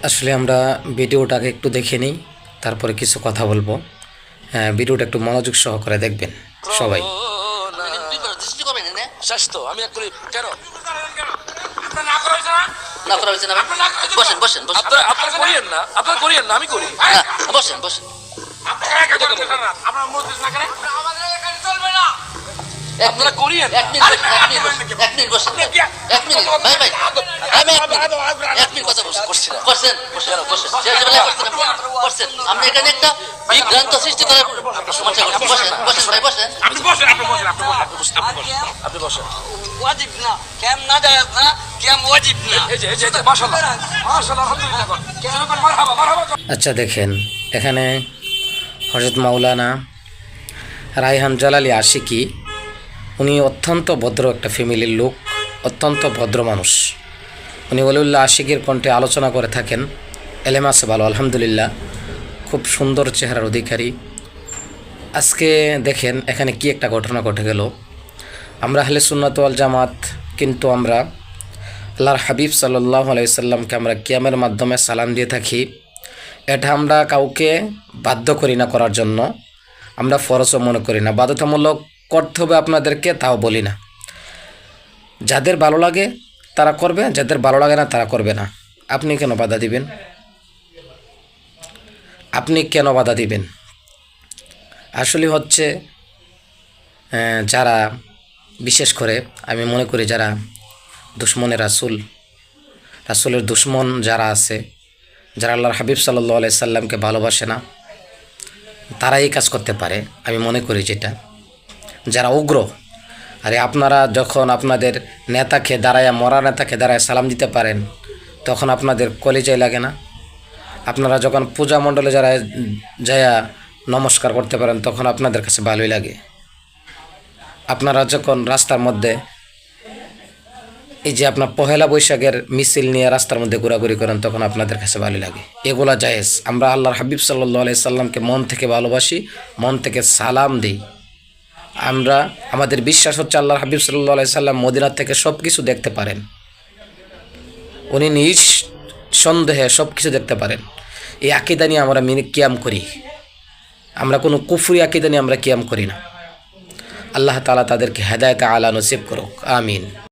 আসলে আমরা ভিডিওটাকে একটু দেখে নিই, তারপরে কিছু কথা বলবো। হ্যাঁ, ভিডিওটা একটু মনোযোগ সহকারে দেখবেন সবাই। আমি এক করি কেন না করা হয়েছে না বসেন বসেন বসেন আপনারা করিয়েন না, আপনারা করিয়েন না, আমি করি। না বসেন বসেন আপনারা করিয়েন এক মিনিট বসেন এক মিনিট ভাই ভাই আমি এক মিনিট কথা বলছি করছি না। করছেন বসেন করছেন আপনি এখানে একটা বিভ্রান্ত সৃষ্টি করার সমস্যা করছেন। বসেন বসেন ভাই বসেন আপনি বসেন, আপনি বসেন, আপনি বসেন, আপনি বসেন। ওয়াজিব না কেম না জায়েজ না কেম ওয়াজিব না এই যে মাশাআল্লাহ মাশাআল্লাহ আলহামদুলিল্লাহ কেমন মারহাবা মারহাবা। আচ্ছা দেখেন, এখানে হযরত মাওলানা রায়হান জালালী আশিকি, উনি অত্যন্ত ভদ্র একটা ফ্যামিলির লোক, অত্যন্ত ভদ্র মানুষ। উনি ওলিউল্লাহ আশিকির কণ্ঠে আলোচনা করে থাকেন। এলেম আছে ভালো আলহামদুলিল্লাহ, খুব সুন্দর চেহারার অধিকারী। আজকে দেখেন এখানে কি একটা ঘটনা ঘটে গেল। আমরা আহলে সুন্নাত ওয়াল জামাত, কিন্তু আমরা আল্লাহর হাবিব সাল্লাল্লাহু আলাইহি সাল্লামকে আমরা কিয়ামের মাধ্যমে সালাম দিয়ে থাকি। এটা আমরা কাউকে বাধ্য করি না করার জন্য, আমরা ফরজও মনে করি না, বাধ্যতামূলক করতে হবে আপনাদেরকে তাও বলি না। যাদের ভালো লাগে তারা করবে, যাদের ভালো লাগে না তারা করবে না। আপনি কেন বাধা দিবেন? আপনি কেন বাধা দিবেন? আসলে হচ্ছে যারা বিশেষ করে আমি মনে করি যারা দুশ্মনে রাসূলের দুশ্মন যারা আছে, যারা আল্লাহর হাবিব সাল্লাল্লাহু আলাইহি সাল্লামকে ভালোবাসে না, তারা এই কাজ করতে পারে আমি মনে করি। যেটা যারা উগ্র, আরে আপনারা যখন আপনাদের নেতাকে দাঁড়ায়, মরা নেতাকে দাঁড়ায় সালাম দিতে পারেন, তখন আপনাদের কলিজায় লাগে না? আপনারা যখন পূজা মণ্ডলে যারা যায়া নমস্কার করতে পারেন, তখন আপনাদের কাছে ভালোই লাগে। আপনারা যখন রাস্তার মধ্যে এই যে আপনার পহেলা বৈশাখের মিছিল নিয়ে রাস্তার মধ্যে ঘোরাঘুরি করেন, তখন আপনাদের কাছে ভালো লাগে। এগুলা জায়েজ। আমরা আল্লাহর হাবিব সাল্লাল্লাহু আলাইহি সাল্লামকে মন থেকে ভালোবাসি, মন থেকে সালাম দিই। আমরা আমাদের বিশ্বাস হচ্ছে আল্লাহর হাবিব সাল্লাল্লাহু আলাইহি সাল্লাম মদিনা থেকে সব কিছু দেখতে পারেন। উনি নিজ সন্দেহে সব কিছু দেখতে পারেন। এই আকীদা নিয়ে আমরা কিয়াম করি। আমরা কোনো কুফরি আকীদা নিয়ে আমরা কিয়াম করি না। আল্লাহ তাআলা তাদেরকে হেদায়েত আলা নসিব করুক, আমিন।